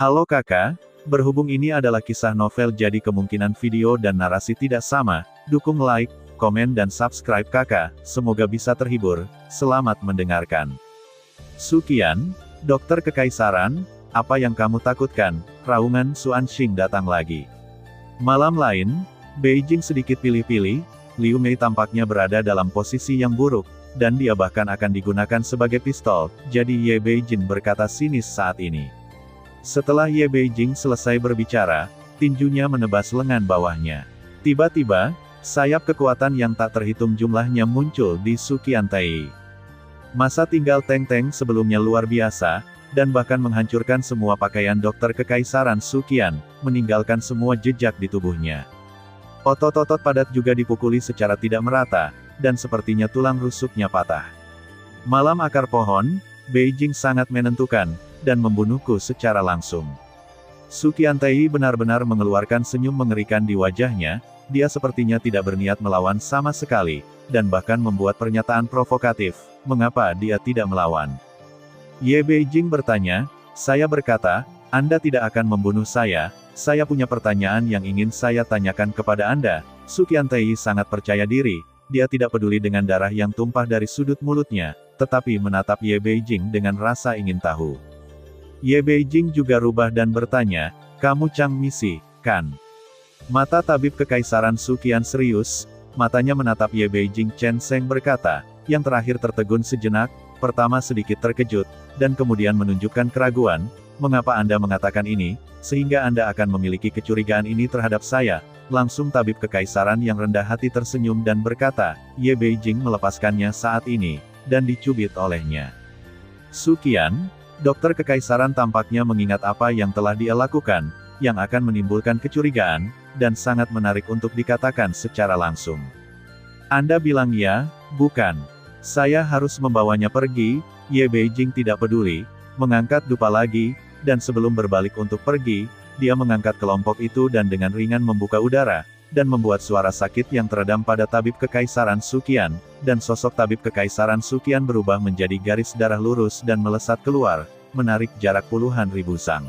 Halo kakak, berhubung ini adalah kisah novel jadi kemungkinan video dan narasi tidak sama, dukung like, komen dan subscribe kakak, semoga bisa terhibur, selamat mendengarkan. Suqian, dokter kekaisaran, apa yang kamu takutkan? Raungan Xuanxing datang lagi. Malam lain, Beijing sedikit pilih-pilih, Liu Mei tampaknya berada dalam posisi yang buruk, dan dia bahkan akan digunakan sebagai pistol, jadi Ye Beijing berkata sinis saat ini. Setelah Ye Beijing selesai berbicara, tinjunya menebas lengan bawahnya. Tiba-tiba, sayap kekuatan yang tak terhitung jumlahnya muncul di Suqian Tai. Masa tinggal Teng Teng sebelumnya luar biasa, dan bahkan menghancurkan semua pakaian dokter kekaisaran Suqian, meninggalkan semua jejak di tubuhnya. Otot-otot padat juga dipukuli secara tidak merata, dan sepertinya tulang rusuknya patah. Malam akar pohon, Beijing sangat menentukan, dan membunuhku secara langsung. Suqian Tai benar-benar mengeluarkan senyum mengerikan di wajahnya, dia sepertinya tidak berniat melawan sama sekali, dan bahkan membuat pernyataan provokatif, mengapa dia tidak melawan. Ye Beijing bertanya, saya berkata, Anda tidak akan membunuh saya punya pertanyaan yang ingin saya tanyakan kepada Anda. Suqian Tai sangat percaya diri, dia tidak peduli dengan darah yang tumpah dari sudut mulutnya, tetapi menatap Ye Beijing dengan rasa ingin tahu. Ye Beijing juga rubah dan bertanya, kamu Chang Misi, kan? Mata tabib kekaisaran Suqian serius, matanya menatap Ye Beijing. Chen Sheng berkata, yang terakhir tertegun sejenak, pertama sedikit terkejut, dan kemudian menunjukkan keraguan, mengapa Anda mengatakan ini, sehingga Anda akan memiliki kecurigaan ini terhadap saya? Langsung tabib kekaisaran yang rendah hati tersenyum dan berkata, Ye Beijing melepaskannya saat ini, dan dicubit olehnya. Suqian, dokter kekaisaran tampaknya mengingat apa yang telah dia lakukan, yang akan menimbulkan kecurigaan, dan sangat menarik untuk dikatakan secara langsung. Anda bilang ya, bukan? Saya harus membawanya pergi. Ye Beijing tidak peduli, mengangkat dupa lagi, dan sebelum berbalik untuk pergi, dia mengangkat kelompok itu dan dengan ringan membuka udara, dan membuat suara sakit yang teredam pada tabib kekaisaran Suqian, dan sosok tabib kekaisaran Suqian berubah menjadi garis darah lurus dan melesat keluar, menarik jarak puluhan ribu sang.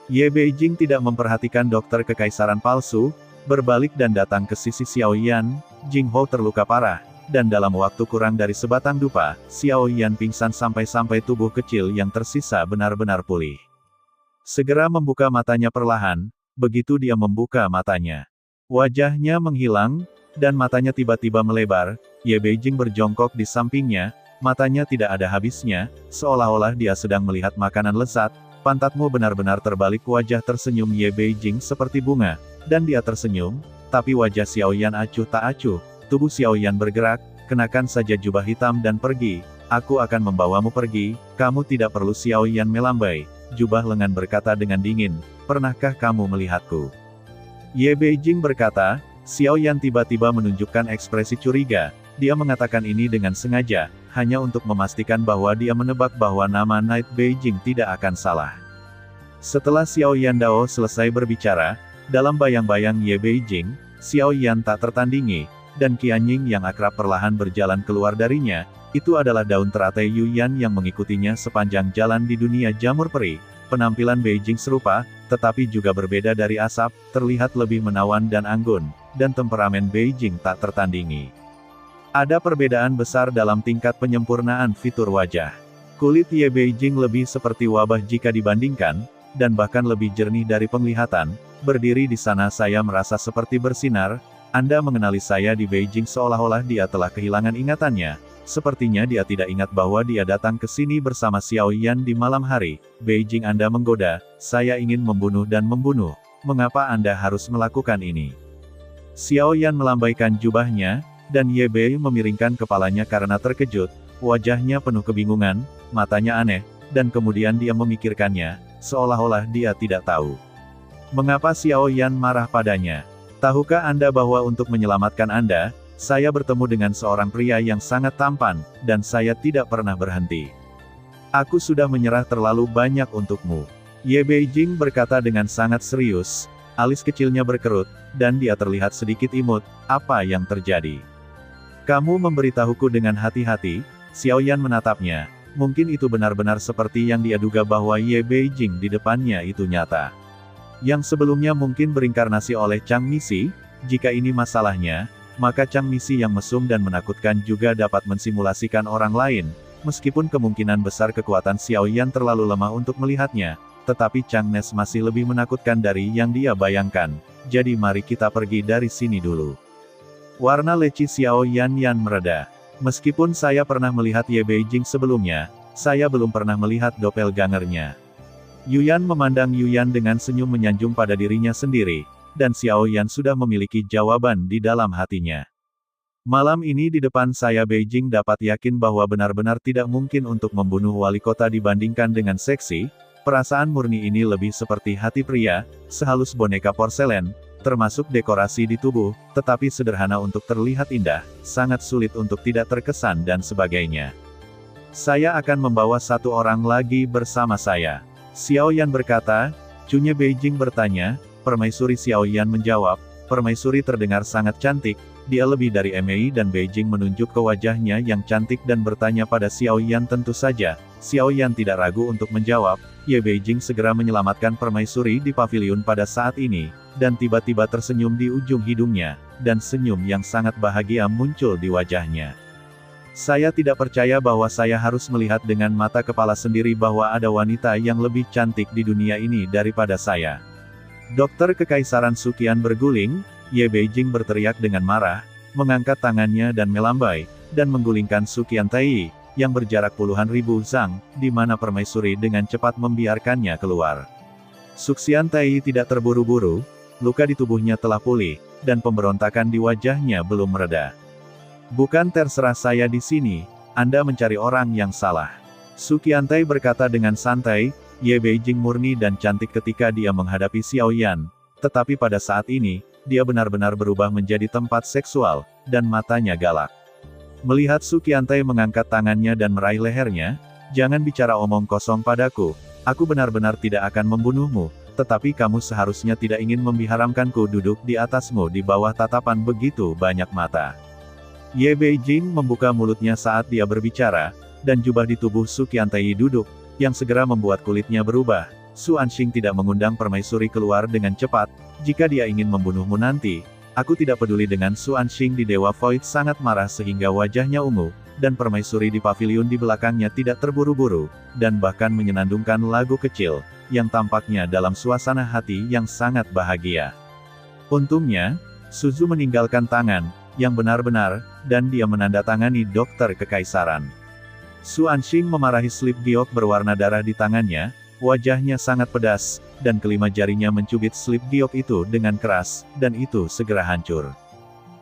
Ye Beijing tidak memperhatikan dokter kekaisaran palsu, berbalik dan datang ke sisi Xiao Yan. Jing Hou terluka parah, dan dalam waktu kurang dari sebatang dupa, Xiao Yan pingsan sampai-sampai tubuh kecil yang tersisa benar-benar pulih. Segera membuka matanya perlahan, begitu dia membuka matanya. Wajahnya menghilang, dan matanya tiba-tiba melebar. Ye Beijing berjongkok di sampingnya, matanya tidak ada habisnya, seolah-olah dia sedang melihat makanan lezat. Pantatmu benar-benar terbalik. Wajah tersenyum Ye Beijing seperti bunga, dan dia tersenyum, tapi wajah Xiao Yan acuh tak acuh. Tubuh Xiao Yan bergerak, kenakan saja jubah hitam dan pergi, aku akan membawamu pergi, kamu tidak perlu. Xiao Yan melambai, jubah lengan berkata dengan dingin, pernahkah kamu melihatku? Ye Beijing berkata, Xiao Yan tiba-tiba menunjukkan ekspresi curiga, dia mengatakan ini dengan sengaja, hanya untuk memastikan bahwa dia menebak bahwa nama Night Beijing tidak akan salah. Setelah Xiao Yan Dao selesai berbicara, dalam bayang-bayang Ye Beijing, Xiao Yan tak tertandingi, dan Qianying yang akrab perlahan berjalan keluar darinya, itu adalah daun teratai Yuyan yang mengikutinya sepanjang jalan di dunia jamur peri. Penampilan Beijing serupa, tetapi juga berbeda dari asap, terlihat lebih menawan dan anggun, dan temperamen Beijing tak tertandingi. Ada perbedaan besar dalam tingkat penyempurnaan fitur wajah. Kulit Ye Beijing lebih seperti wabah jika dibandingkan, dan bahkan lebih jernih dari penglihatan. Berdiri di sana saya merasa seperti bersinar. Anda mengenali saya di Beijing seolah-olah dia telah kehilangan ingatannya. Sepertinya dia tidak ingat bahwa dia datang ke sini bersama Xiao Yan di malam hari. Beijing, Anda menggoda, saya ingin membunuh dan membunuh. Mengapa Anda harus melakukan ini? Xiao Yan melambaikan jubahnya, dan Ye Bei memiringkan kepalanya karena terkejut. Wajahnya penuh kebingungan, matanya aneh, dan kemudian dia memikirkannya, seolah-olah dia tidak tahu. Mengapa Xiao Yan marah padanya? Tahukah Anda bahwa untuk menyelamatkan Anda, saya bertemu dengan seorang pria yang sangat tampan, dan saya tidak pernah berhenti. Aku sudah menyerah terlalu banyak untukmu. Ye Beijing berkata dengan sangat serius, alis kecilnya berkerut, dan dia terlihat sedikit imut. Apa yang terjadi? Kamu memberitahuku dengan hati-hati. Xiao Yan menatapnya, mungkin itu benar-benar seperti yang dia duga bahwa Ye Beijing di depannya itu nyata. Yang sebelumnya mungkin berinkarnasi oleh Chang Misi, jika ini masalahnya, maka Chang Misi yang mesum dan menakutkan juga dapat mensimulasikan orang lain, meskipun kemungkinan besar kekuatan Xiao Yan terlalu lemah untuk melihatnya, tetapi Chang Nes masih lebih menakutkan dari yang dia bayangkan, jadi mari kita pergi dari sini dulu. Warna leci Xiao Yan mereda. Meskipun saya pernah melihat Ye Beijing sebelumnya, saya belum pernah melihat doppelgangernya. Yuyan memandang Yuyan dengan senyum menyanjung pada dirinya sendiri, dan Xiao Yan sudah memiliki jawaban di dalam hatinya. Malam ini di depan saya Beijing dapat yakin bahwa benar-benar tidak mungkin untuk membunuh wali kota dibandingkan dengan seksi, perasaan murni ini lebih seperti hati pria, sehalus boneka porselen, termasuk dekorasi di tubuh, tetapi sederhana untuk terlihat indah, sangat sulit untuk tidak terkesan dan sebagainya. Saya akan membawa satu orang lagi bersama saya. Xiao Yan berkata. Cunye Beijing bertanya. Permaisuri Xiao Yan menjawab. Permaisuri terdengar sangat cantik, dia lebih dari Mei dan Beijing menunjuk ke wajahnya yang cantik dan bertanya pada Xiao Yan tentu saja. Xiao Yan tidak ragu untuk menjawab. Ye Beijing segera menyelamatkan permaisuri di paviliun pada saat ini, dan tiba-tiba tersenyum di ujung hidungnya, dan senyum yang sangat bahagia muncul di wajahnya. Saya tidak percaya bahwa saya harus melihat dengan mata kepala sendiri bahwa ada wanita yang lebih cantik di dunia ini daripada saya. Dokter Kekaisaran Suqian berguling, Ye Beijing berteriak dengan marah, mengangkat tangannya dan melambai, dan menggulingkan Suqian Tai, yang berjarak puluhan ribu zang, di mana permaisuri dengan cepat membiarkannya keluar. Suqian Tai tidak terburu-buru, luka di tubuhnya telah pulih, dan pemberontakan di wajahnya belum mereda. Bukan terserah saya di sini, Anda mencari orang yang salah. Suqian Tai berkata dengan santai, Ye Beijing murni dan cantik ketika dia menghadapi Xiao Yan, tetapi pada saat ini, dia benar-benar berubah menjadi tempat seksual, dan matanya galak. Melihat Suqian Tai mengangkat tangannya dan meraih lehernya, jangan bicara omong kosong padaku, aku benar-benar tidak akan membunuhmu, tetapi kamu seharusnya tidak ingin membiharamkanku duduk di atasmu di bawah tatapan begitu banyak mata. Ye Beijing membuka mulutnya saat dia berbicara, dan jubah di tubuh Suqian Tai duduk, yang segera membuat kulitnya berubah. Su Anxing tidak mengundang permaisuri keluar dengan cepat, jika dia ingin membunuhmu nanti, aku tidak peduli dengan Su Anxing di Dewa Void sangat marah sehingga wajahnya ungu, dan permaisuri di paviliun di belakangnya tidak terburu-buru, dan bahkan menyenandungkan lagu kecil, yang tampaknya dalam suasana hati yang sangat bahagia. Untungnya, Suzu meninggalkan tangan, yang benar-benar, dan dia menandatangani Dokter Kekaisaran. Su Anxing memarahi slip giok berwarna darah di tangannya, wajahnya sangat pedas, dan kelima jarinya mencubit slip giok itu dengan keras, dan itu segera hancur.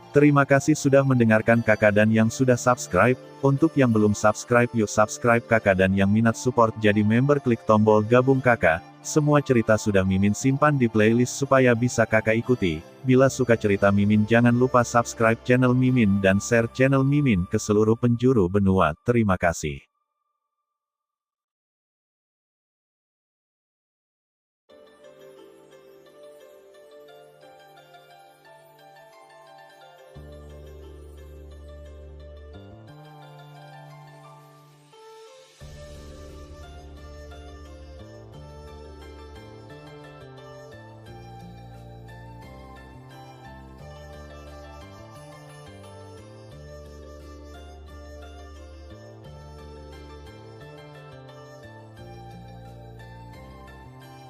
Terima kasih sudah mendengarkan kakak dan yang sudah subscribe. Untuk yang belum subscribe yuk subscribe kakak dan yang minat support jadi member klik tombol gabung kakak. Semua cerita sudah Mimin simpan di playlist supaya bisa kakak ikuti. Bila suka cerita Mimin jangan lupa subscribe channel Mimin dan share channel Mimin ke seluruh penjuru benua. Terima kasih.